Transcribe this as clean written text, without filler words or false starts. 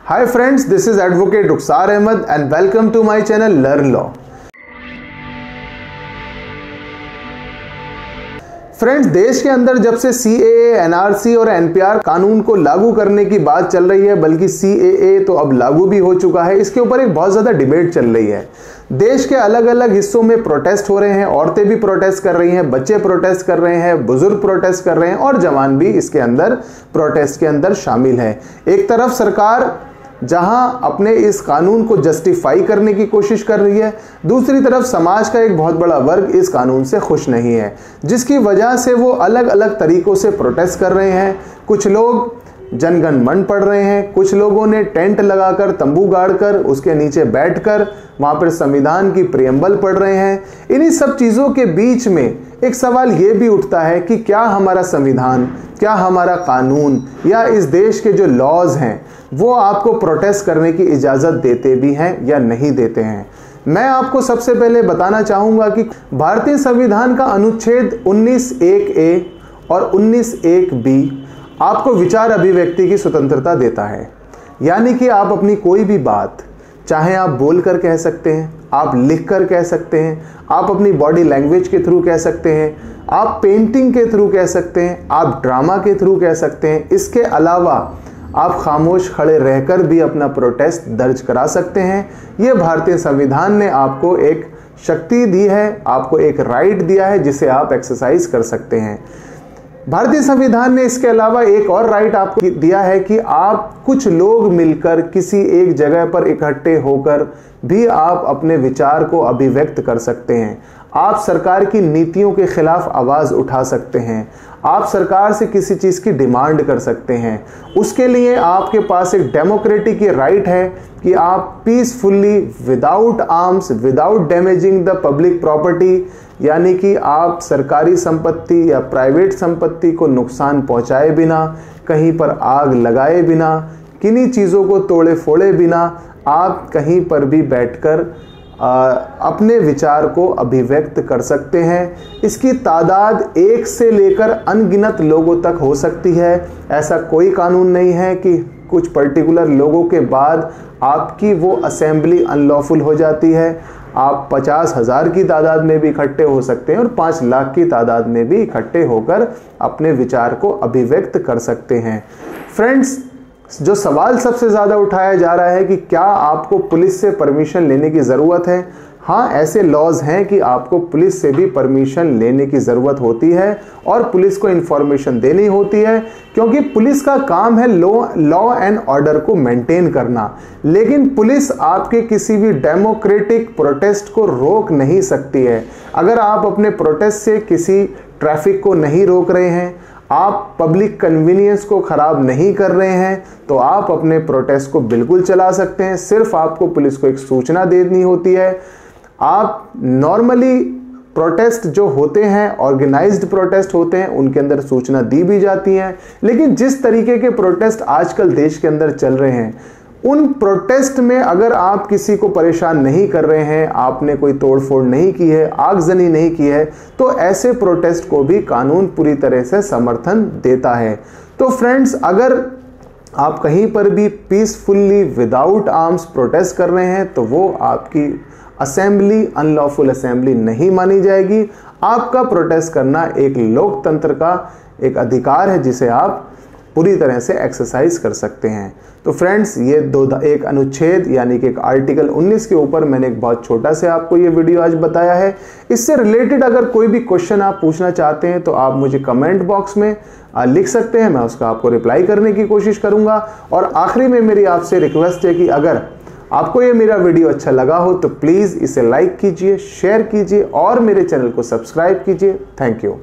Hi friends, this is Advocate Rukhsar Ahmed and welcome to my channel Learn Law. Friends, देश के अंदर जब से CAA, NRC और NPR कानून को लागू करने की बात चल रही है, बल्कि CAA तो अब लागू भी हो चुका है, इसके ऊपर एक बहुत ज़्यादा डिबेट चल रही है। देश के अलग अलग हिस्सों में प्रोटेस्ट हो रहे हैं, औरतें भी प्रोटेस्ट कर रही हैं, बच्चे प्रोटेस्ट कर रहे हैं, बुजुर्ग प्रोटेस्ट कर रहे हैं और जवान भी इसके अंदर प्रोटेस्ट के अंदर शामिल है। एक तरफ सरकार जहां अपने इस कानून को जस्टिफाई करने की कोशिश कर रही है, दूसरी तरफ समाज का एक बहुत बड़ा वर्ग इस कानून से खुश नहीं है, जिसकी वजह से वो अलग अलग तरीकों से प्रोटेस्ट कर रहे हैं। कुछ लोग जनगण मन पढ़ रहे हैं, कुछ लोगों ने टेंट लगाकर, तंबू गाड़कर उसके नीचे बैठकर वहां पर संविधान की प्रियम्बल पढ़ रहे हैं। इन्हीं सब चीज़ों के बीच में एक सवाल ये भी उठता है कि क्या हमारा संविधान, क्या हमारा कानून या इस देश के जो लॉज हैं वो आपको प्रोटेस्ट करने की इजाज़त देते भी हैं या नहीं देते हैं। मैं आपको सबसे पहले बताना चाहूँगा कि भारतीय संविधान का अनुच्छेद 19(1)(a) और 19(1)(b) आपको विचार अभिव्यक्ति की स्वतंत्रता देता है। यानी कि आप अपनी कोई भी बात चाहे आप बोलकर कह सकते हैं, आप लिखकर कह सकते हैं, आप अपनी बॉडी लैंग्वेज के थ्रू कह सकते हैं, आप पेंटिंग के थ्रू कह सकते हैं, आप ड्रामा के थ्रू कह सकते हैं। इसके अलावा आप खामोश खड़े रहकर भी अपना प्रोटेस्ट दर्ज करा सकते हैं। ये भारतीय संविधान ने आपको एक शक्ति दी है, आपको एक राइट दिया है जिसे आप एक्सरसाइज कर सकते हैं। भारतीय संविधान ने इसके अलावा एक और राइट आपको दिया है कि आप कुछ लोग मिलकर किसी एक जगह पर इकट्ठे होकर भी आप अपने विचार को अभिव्यक्त कर सकते हैं। आप सरकार की नीतियों के खिलाफ आवाज़ उठा सकते हैं, आप सरकार से किसी चीज़ की डिमांड कर सकते हैं। उसके लिए आपके पास एक डेमोक्रेटिक ये राइट है कि आप peacefully, without arms, without damaging the public property, यानी कि आप सरकारी संपत्ति या प्राइवेट संपत्ति को नुकसान पहुंचाए बिना, कहीं पर आग लगाए बिना, किन्हीं चीज़ों को तोड़े फोड़े बिना आप कहीं पर भी बैठकर अपने विचार को अभिव्यक्त कर सकते हैं। इसकी तादाद एक से लेकर अनगिनत लोगों तक हो सकती है। ऐसा कोई कानून नहीं है कि कुछ पर्टिकुलर लोगों के बाद आपकी वो असेंबली अनलॉफुल हो जाती है। आप 50,000 की तादाद में भी इकट्ठे हो सकते हैं और 5 लाख की तादाद में भी इकट्ठे होकर अपने विचार को अभिव्यक्त कर सकते हैं। फ्रेंड्स, जो सवाल सबसे ज़्यादा उठाया जा रहा है कि क्या आपको पुलिस से परमिशन लेने की ज़रूरत है। हाँ, ऐसे लॉज हैं कि आपको पुलिस से भी परमिशन लेने की ज़रूरत होती है और पुलिस को इन्फॉर्मेशन देनी होती है, क्योंकि पुलिस का काम है लॉ एंड ऑर्डर को मेंटेन करना। लेकिन पुलिस आपके किसी भी डेमोक्रेटिक प्रोटेस्ट को रोक नहीं सकती है। अगर आप अपने प्रोटेस्ट से किसी ट्रैफिक को नहीं रोक रहे हैं, आप पब्लिक कन्वीनियंस को ख़राब नहीं कर रहे हैं, तो आप अपने प्रोटेस्ट को बिल्कुल चला सकते हैं। सिर्फ आपको पुलिस को एक सूचना देनी होती है। आप नॉर्मली प्रोटेस्ट जो होते हैं, ऑर्गेनाइज्ड प्रोटेस्ट होते हैं, उनके अंदर सूचना दी भी जाती है। लेकिन जिस तरीके के प्रोटेस्ट आजकल देश के अंदर चल रहे हैं, उन प्रोटेस्ट में अगर आप किसी को परेशान नहीं कर रहे हैं, आपने कोई तोड़फोड़ नहीं की है, आगजनी नहीं की है, तो ऐसे प्रोटेस्ट को भी कानून पूरी तरह से समर्थन देता है। तो फ्रेंड्स, अगर आप कहीं पर भी पीसफुली विदाउट आर्म्स प्रोटेस्ट कर रहे हैं, तो वो आपकी असेंबली अनलॉफुल असेंबली नहीं मानी जाएगी। आपका प्रोटेस्ट करना एक लोकतंत्र का एक अधिकार है जिसे आप पूरी तरह से एक्सरसाइज कर सकते हैं। तो फ्रेंड्स, ये एक अनुच्छेद यानी कि एक आर्टिकल 19 के ऊपर मैंने एक बहुत छोटा से आपको ये वीडियो आज बताया है। इससे रिलेटेड अगर कोई भी क्वेश्चन आप पूछना चाहते हैं तो आप मुझे कमेंट बॉक्स में लिख सकते हैं, मैं उसका आपको रिप्लाई करने की कोशिश करूंगा। और आखिरी में मेरी आपसे रिक्वेस्ट है कि अगर आपको ये मेरा वीडियो अच्छा लगा हो तो प्लीज़ इसे लाइक कीजिए, शेयर कीजिए और मेरे चैनल को सब्सक्राइब कीजिए। Thank you.